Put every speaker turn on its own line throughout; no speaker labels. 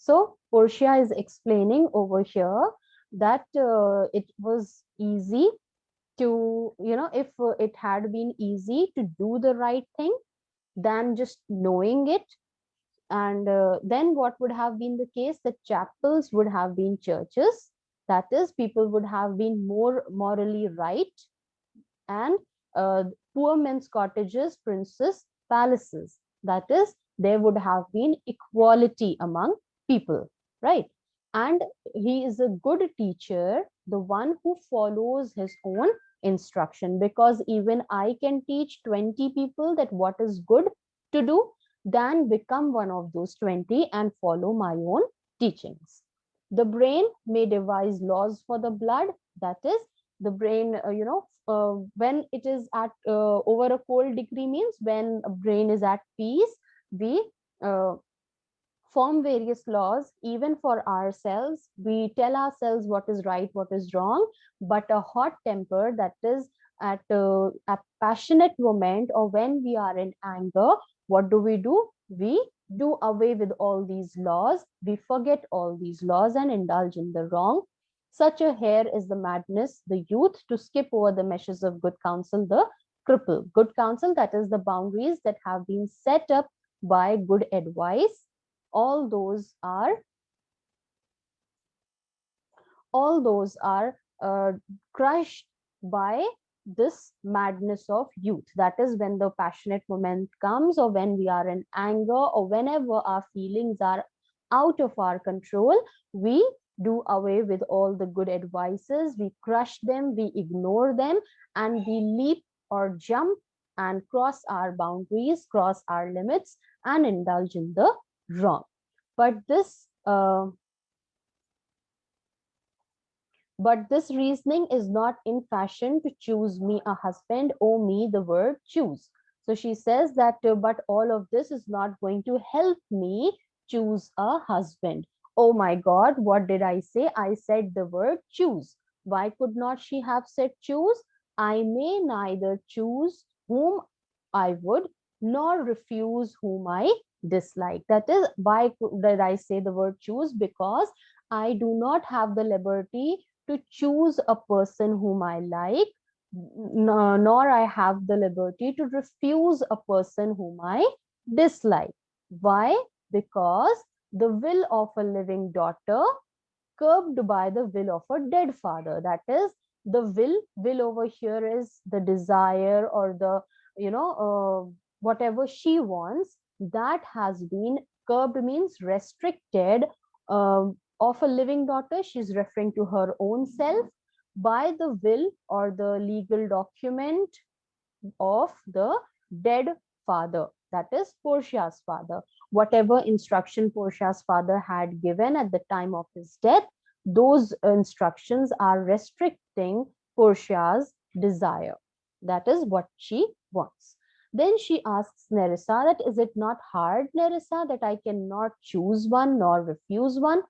So Portia is explaining over here that it was easy to, if it had been easy to do the right thing than just knowing it. And then what would have been the case? The chapels would have been churches. That is, people would have been more morally right. And poor men's cottages, princes' palaces. That is, there would have been equality among people, right? And he is a good teacher, the one who follows his own instruction, because even I can teach 20 people that what is good to do, then become one of those 20 and follow my own teachings. The brain may devise laws for the blood. That is, the brain, when it is at over a cold degree, means when a brain is at peace, we uh, form various laws even for ourselves. We tell ourselves what is right, what is wrong. But a hot temper, that is at a passionate moment, or when we are in anger, what do? We do away with all these laws. We forget all these laws and indulge in the wrong. Such a hare is the madness, the youth, to skip over the meshes of good counsel, the cripple. Good counsel, that is the boundaries that have been set up by good advice. all those are all those are crushed by this madness of youth. That is, when the passionate moment comes, or when we are in anger, or whenever our feelings are out of our control, we do away with all the good advices. We crush them, we ignore them, and we leap or jump and cross our boundaries, cross our limits, and indulge in the wrong. But this reasoning is not in fashion to choose me a husband. Oh, me, the word choose. So she says that, but all of this is not going to help me choose a husband. Oh my God, what did I say? I said the word choose. Why could not she have said choose? I may neither choose whom I would, nor refuse whom I dislike. That is, why did I say the word choose? Because I do not have the liberty to choose a person whom I like, nor I have the liberty to refuse a person whom I dislike. Why? Because the will of a living daughter curbed by the will of a dead father. That is, the will over here is the desire, or the, whatever she wants, that has been curbed, means restricted, of a living daughter. She's referring to her own self, by the will or the legal document of the dead father, that is Portia's father. Whatever instruction Portia's father had given at the time of his death, those instructions are restricting Portia's desire. That is what she wants. Then she asks Nerissa that, is it not hard, Nerissa, that I cannot choose one nor refuse one?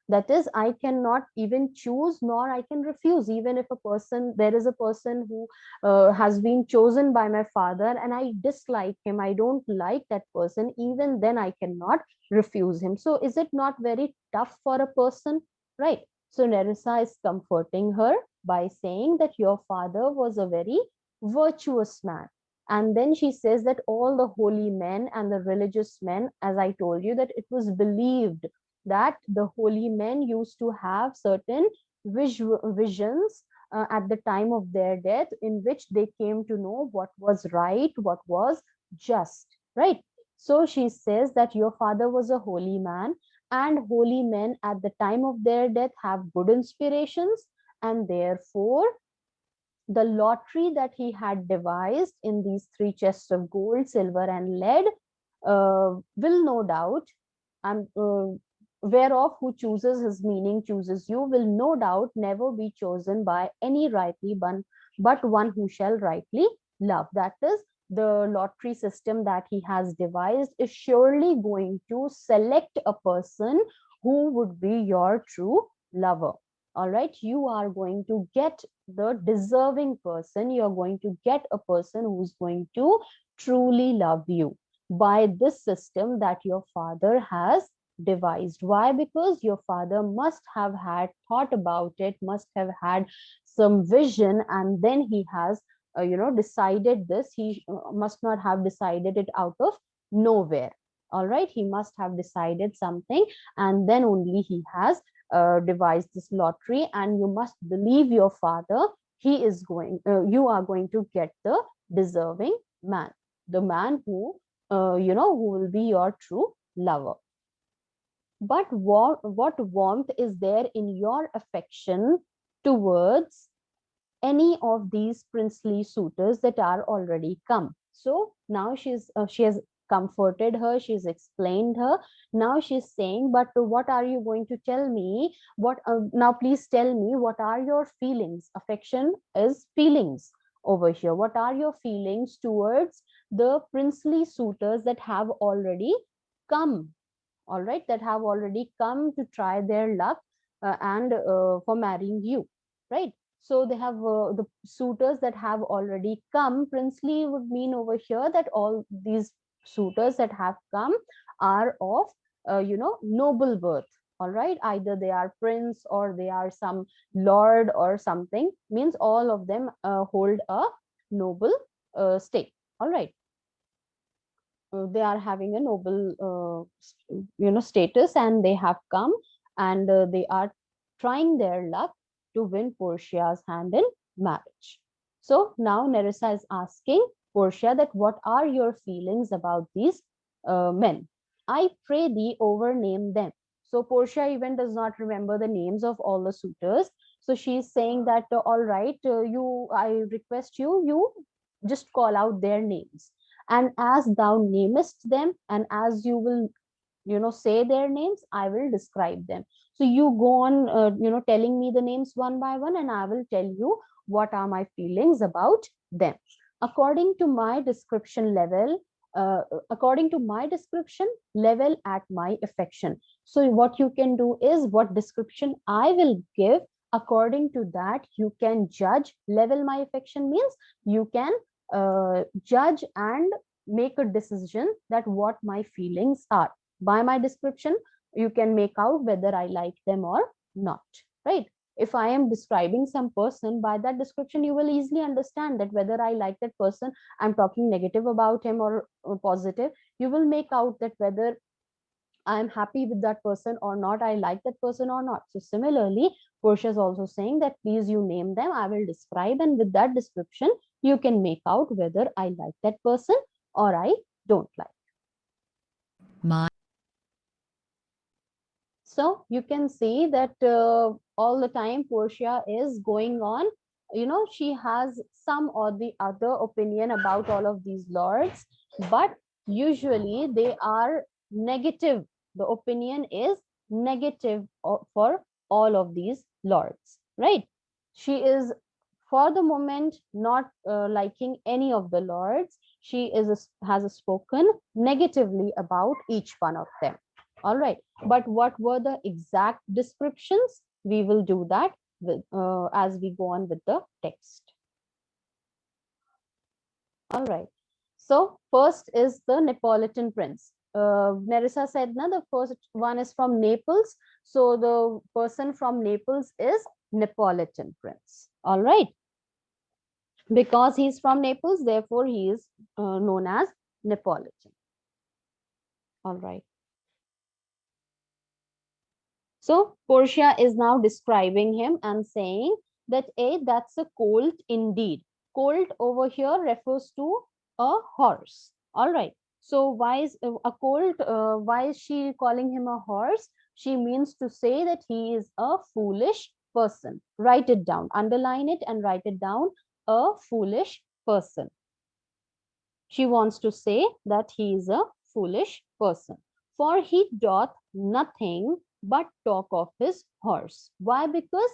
That is, I cannot even choose nor I can refuse. Even if there is a person who has been chosen by my father, and I dislike him, I don't like that person, even then I cannot refuse him. So is it not very tough for a person, right? So Nerissa is comforting her by saying that your father was a very virtuous man. And then she says that all the holy men and the religious men, as I told you, that it was believed that the holy men used to have certain visions at the time of their death, in which they came to know what was right, what was just, right? So she says that your father was a holy man, and holy men at the time of their death have good inspirations, and therefore the lottery that he had devised in these three chests of gold, silver, and lead will no doubt, and whereof who chooses his meaning chooses you, will no doubt never be chosen by any rightly one, but one who shall rightly love. That is, the lottery system that he has devised is surely going to select a person who would be your true lover. All right, you are going to get the deserving person. You're going to get a person who's going to truly love you by this system that your father has devised. Why? Because your father must have had thought about it, must have had some vision, and then he has decided this. He must not have decided it out of nowhere. All right, he must have decided something, and then only he has devised this lottery. And you must believe your father. You are going to get the deserving man, the man who will be your true lover. But what warmth is there in your affection towards any of these princely suitors that are already come? So now she has comforted her, she's explained her. Now she's saying, but what are you going to tell me? What Now please tell me, what are your feelings? Affection is feelings over here. What are your feelings towards the princely suitors that have already come? All right, that have already come to try their luck and for marrying you, right? So they have the suitors that have already come. Princely would mean over here that all these suitors that have come are of noble birth. All right, either they are prince or they are some lord or something, means all of them hold a noble state. All right, they are having a noble status, and they have come, and they are trying their luck to win Portia's hand in marriage. So now Nerissa is asking Portia that what are your feelings about these men? I pray thee overname them. So Portia even does not remember the names of all the suitors. So she's saying that all right, I request you just call out their names, and as thou namest them, and as you will say their names, I will describe them. So you go on telling me the names one by one, and I will tell you what are my feelings about them according to my description level, uh, according to my description level at my affection. So what you can do is, what description I will give, according to that you can judge level my affection, means you can judge and make a decision that what my feelings are. By my description you can make out whether I like them or not, right? If I am describing some person, by that description you will easily understand that whether I like that person, I'm talking negative about him or positive. You will make out that whether I'm happy with that person or not, I like that person or not. So similarly, Portia is also saying that please you name them, I will describe, and with that description you can make out whether I like that person or I don't like.
My
So you can see that all the time Portia is going on, she has some or the other opinion about all of these lords, but usually they are negative. The opinion is negative for all of these lords, right? She is for the moment not liking any of the lords. She has spoken negatively about each one of them. All right, but what were the exact descriptions? We will do that as we go on with the text. All right. So first is the Neapolitan prince. Nerissa said, na, the first one is from Naples. So the person from Naples is Neapolitan prince. All right. Because he's from Naples, therefore he is known as Neapolitan. All right. So Portia is now describing him and saying that that's a colt indeed. Colt over here refers to a horse. All right. So why is a colt? Why is she calling him a horse? She means to say that he is a foolish person. Write it down. Underline it and write it down. A foolish person. She wants to say that he is a foolish person. For he doth nothing but talk of his horse. Why? Because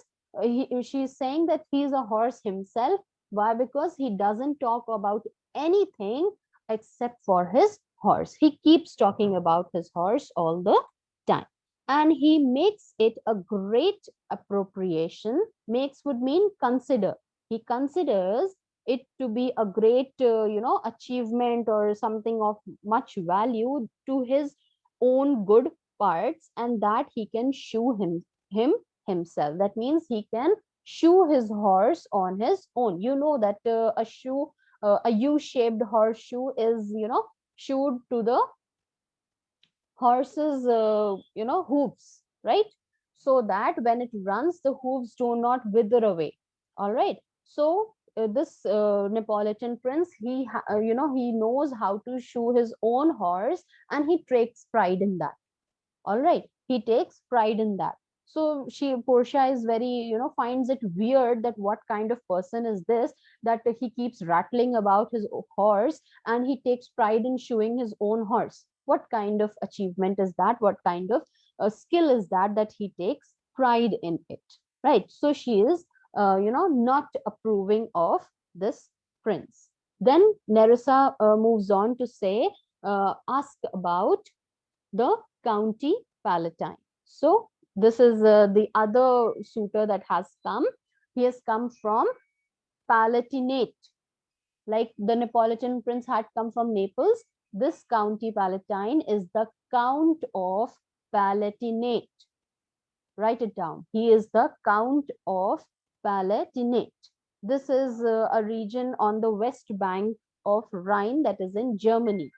she is saying that he is a horse himself. Why? Because he doesn't talk about anything except for his horse. He keeps talking about his horse all the time. And he makes it a great appropriation. Makes would mean consider. He considers it to be a great achievement or something of much value to his own good parts, and that he can shoe himself. That means he can shoe his horse on his own. You know that a U-shaped horseshoe is, shoed to the horse's, hooves, right? So that when it runs, the hooves do not wither away. All right. So this Neapolitan prince, he knows how to shoe his own horse, and he takes pride in that. All right, he takes pride in that. So Portia is very, finds it weird that what kind of person is this, that he keeps rattling about his horse, and he takes pride in shoeing his own horse. What kind of achievement is that? What kind of skill is that, that he takes pride in it, right? So she is, not approving of this prince. Then Nerissa moves on to say, ask about the county palatine. So this is the other suitor that has come. He has come from Palatinate. Like the Neapolitan prince had come from Naples, this county palatine is the Count of Palatinate. Write it down. He is the Count of Palatinate. This is a region on the west bank of Rhine, that is in Germany.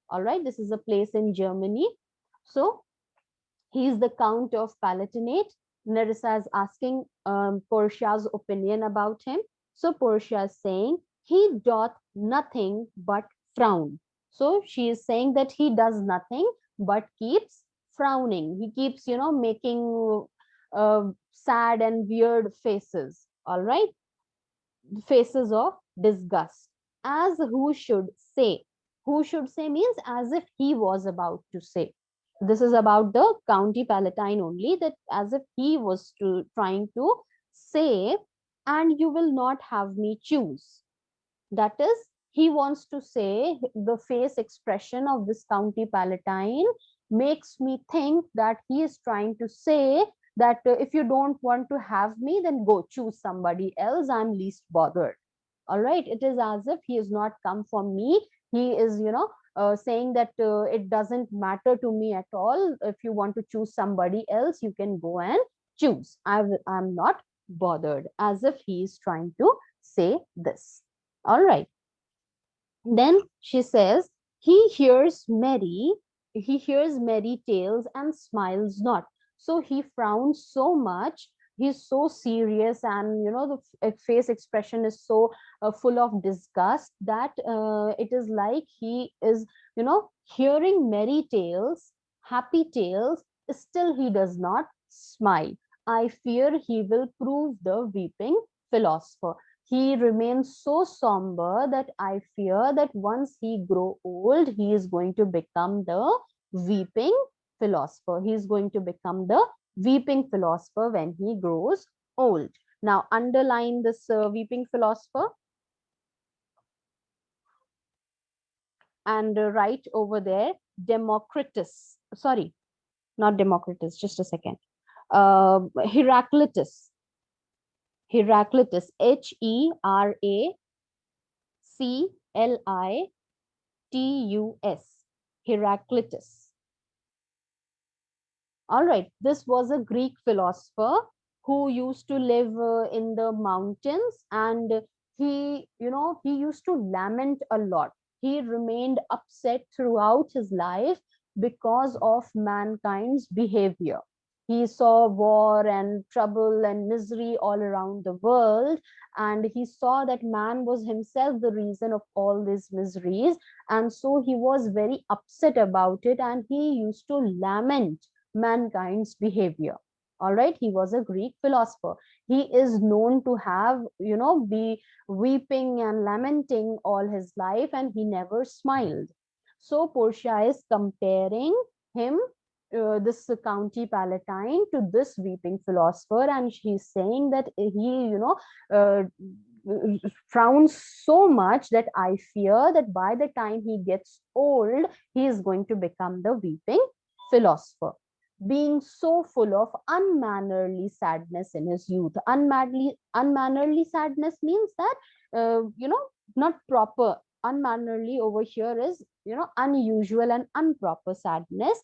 All right, this is a place in Germany. So he is the Count of Palatinate. Nerissa is asking Portia's opinion about him. So Portia is saying, he doth nothing but frown. So she is saying that he does nothing but keeps frowning. He keeps, making sad and weird faces. All right, faces of disgust. As who should say. Who should say means as if he was about to say. This is about the county palatine only, that as if he was trying to say, and you will not have me choose. That is, he wants to say, the face expression of this county palatine makes me think that he is trying to say that if you don't want to have me, then go choose somebody else. I'm least bothered. All right. It is as if he is not come for me. He is, saying that it doesn't matter to me at all. If you want to choose somebody else, you can go and choose. I'm not bothered, as if he is trying to say this. All right. Then she says, he hears merry tales and smiles not. So he frowns so much, he's so serious, and the face expression is so full of disgust that it is like he is, hearing merry tales, happy tales, still he does not smile. I fear he will prove the weeping philosopher. He remains so somber that I fear that once he grow old, he is going to become the weeping philosopher. He is going to become the weeping philosopher when he grows old. Now underline this weeping philosopher and write over there Democritus. Sorry, not Democritus, just a second. Heraclitus. Heraclitus, Heraclitus, Heraclitus. All right, this was a Greek philosopher who used to live in the mountains, and he used to lament a lot. He remained upset throughout his life because of mankind's behavior. He saw war and trouble and misery all around the world, and he saw that man was himself the reason of all these miseries, and so he was very upset about it, and he used to lament mankind's behavior. All right, he was a Greek philosopher. He is known to have, be weeping and lamenting all his life, and he never smiled. So Portia is comparing him, this county palatine, to this weeping philosopher, and she's saying that he, uh, frowns so much that I fear that by the time he gets old, he is going to become the weeping philosopher, being so full of unmannerly sadness in his youth. Unmannerly sadness means that, not proper. Unmannerly over here is, unusual and improper sadness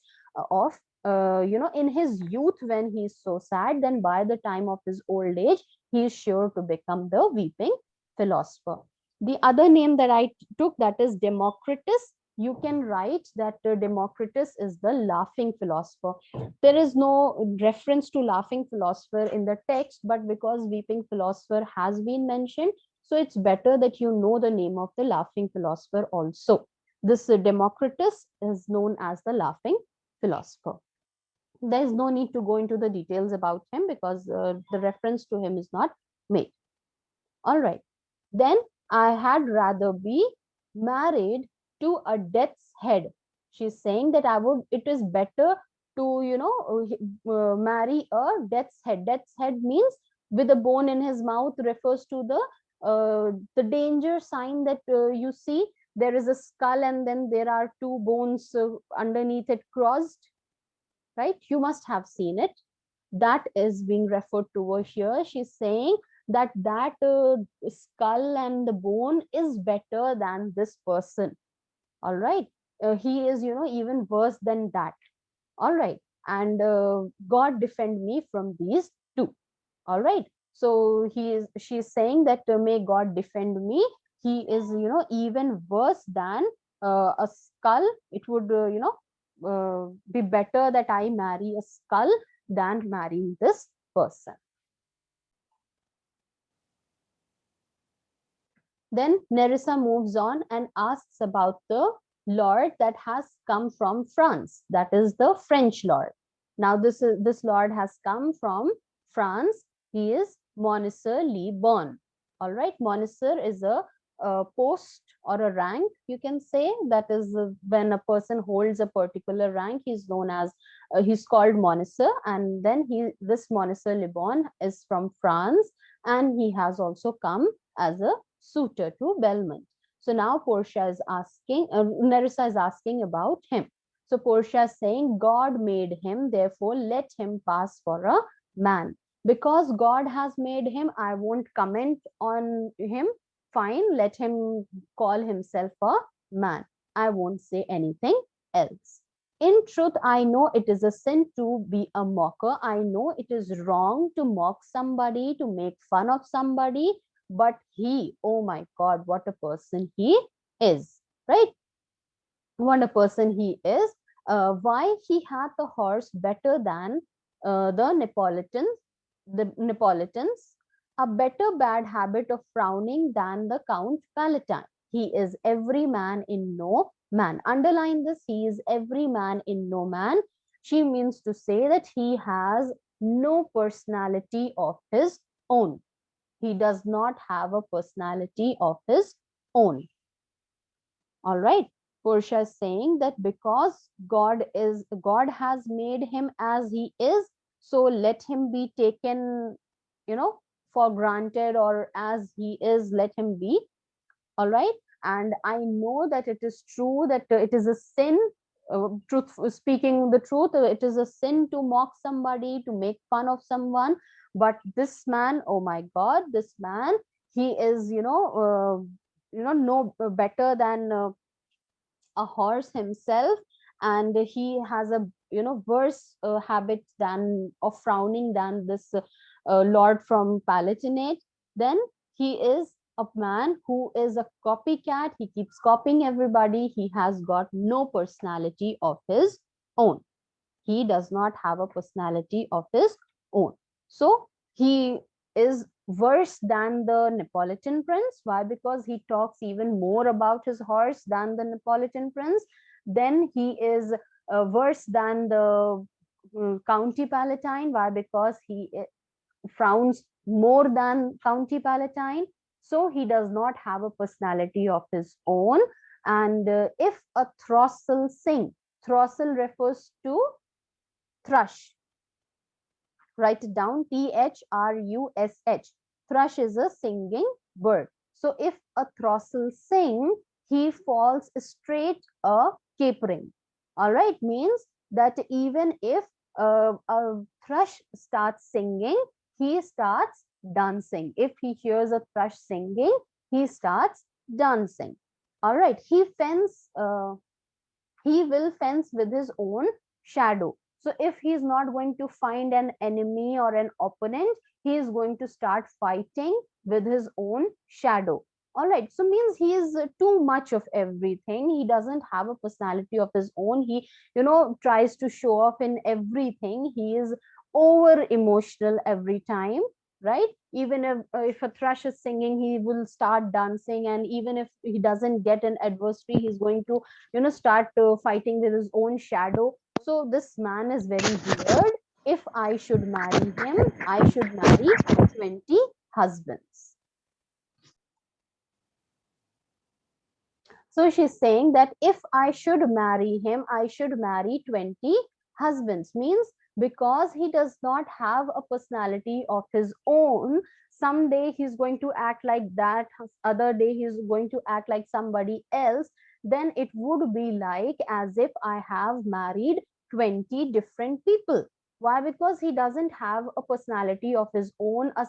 of in his youth when he is so sad, then by the time of his old age, he is sure to become the weeping philosopher. The other name that I took, that is Democritus. You can write that Democritus is the laughing philosopher. There is no reference to laughing philosopher in the text, but because weeping philosopher has been mentioned, so it's better that you know the name of the laughing philosopher also. This Democritus is known as the laughing philosopher. There is no need to go into the details about him because the reference to him is not made. All right. Then I had rather be married to a death's head. She's saying that it is better to, marry a death's head. Death's head means with a bone in his mouth, refers to the danger sign that you see. There is a skull and then there are two bones underneath it crossed, right? You must have seen it. That is being referred to over here. She's saying that skull and the bone is better than this person. All right. He is, even worse than that. All right. And God defend me from these two. All right. So she's saying that may God defend me. He is, even worse than a skull. It would, be better that I marry a skull than marrying this person. Then Nerissa moves on and asks about the lord that has come from France. That is the French lord. Now this lord has come from France. He is Monsieur Le Bon. All right, Monsieur is a post or a rank, you can say. That is when a person holds a particular rank, he's known as he's called Monsieur. And then this Monsieur Le Bon is from France, and he has also come as a suitor to Belmont. So now Portia is asking, Nerissa is asking about him. So Portia is saying, God made him, therefore let him pass for a man. Because God has made him, I won't comment on him. Fine, let him call himself a man. I won't say anything else. In truth, I know it is a sin to be a mocker. I know it is wrong to mock somebody, to make fun of somebody, but he, oh my God, what a person he is, right? What a person he is. Why he had the horse better than the Neapolitans, a better bad habit of frowning than the Count Palatine. He is every man in no man. Underline this, he is every man in no man. She means to say that he has no personality of his own. He does not have a personality of his own. All right. Portia is saying that because God has made him as he is, so let him be taken, for granted, or as he is, let him be. All right. And I know that it is true that it is a sin, speaking the truth, it is a sin to mock somebody, to make fun of someone. But this man, oh my God, this man, he is, no better than a horse himself, and he has a worse habit than of frowning than this lord from Palatinate. Then he is a man who is a copycat. He keeps copying everybody. He has got no personality of his own. He does not have a personality of his own. So he is worse than the Neapolitan prince. Why? Because he talks even more about his horse than the Neapolitan prince. Then he is worse than the County Palatine. Why? Because he frowns more than County Palatine. So he does not have a personality of his own. And if a throstle sing, throstle refers to thrush. Write it down, Thrush. Thrush is a singing bird. So if a throstle sing, he falls straight a capering. All right, means that even if a thrush starts singing, he starts dancing. If he hears a thrush singing, he starts dancing. All right, he will fence with his own shadow. So if he's not going to find an enemy or an opponent, he is going to start fighting with his own shadow. All right, so means he is too much of everything. He doesn't have a personality of his own. He, tries to show off in everything. He is over emotional every time, right? Even if a thrush is singing, he will start dancing, and even if he doesn't get an adversary, he's going to start fighting with his own shadow. So this man is very weird. If I should marry him, I should marry 20 husbands. So she's saying that if I should marry him, I should marry 20 husbands. Means because he does not have a personality of his own, someday he's going to act like that, other day he's going to act like somebody else, then it would be like as if I have married 20 different people. Why? Because he doesn't have a personality of his own, as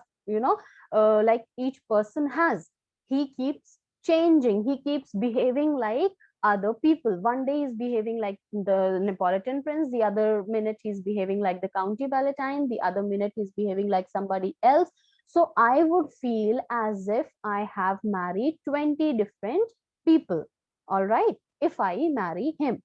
like each person has. He keeps changing, he keeps behaving like other people. One day he's behaving like the Neapolitan prince, the other minute he's behaving like the County Palatine, the other minute he's behaving like somebody else. So I would feel as if I have married 20 different people. All right, if I marry him,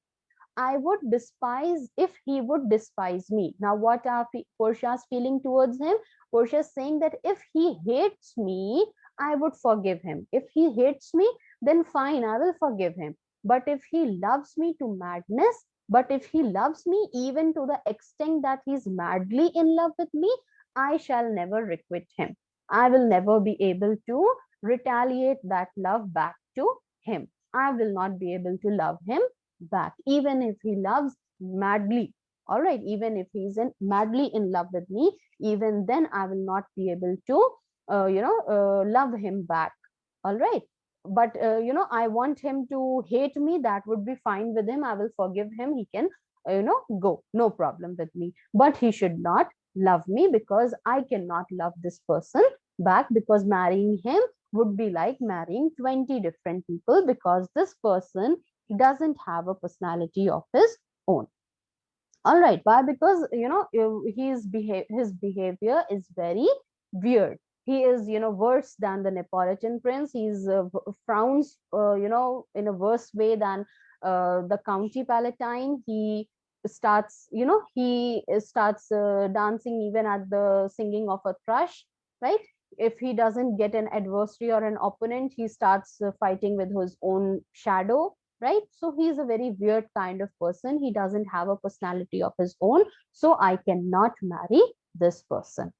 I would despise if he would despise me. Now, what are Portia's feeling towards him? Portia's saying that if he hates me, I would forgive him. If he hates me, then fine, I will forgive him. But if he loves me to madness, but if he loves me even to the extent that he's madly in love with me, I shall never requite him. I will never be able to retaliate that love back to him. I will not be able to love him back, even if he loves madly. All right, even if he's madly in love with me, even then I will not be able to, love him back. All right, but I want him to hate me. That would be fine with him. I will forgive him. He can, go, no problem with me. But he should not love me, because I cannot love this person back, because marrying him would be like marrying 20 different people, because this person doesn't have a personality of his own. All right, why? Because his behavior is very weird. He is worse than the Neapolitan prince. He's frowns in a worse way than the County Palatine. He starts dancing even at the singing of a thrush, right? If he doesn't get an adversary or an opponent, he starts fighting with his own shadow, right? So he's a very weird kind of person. He doesn't have a personality of his own. So I cannot marry this person.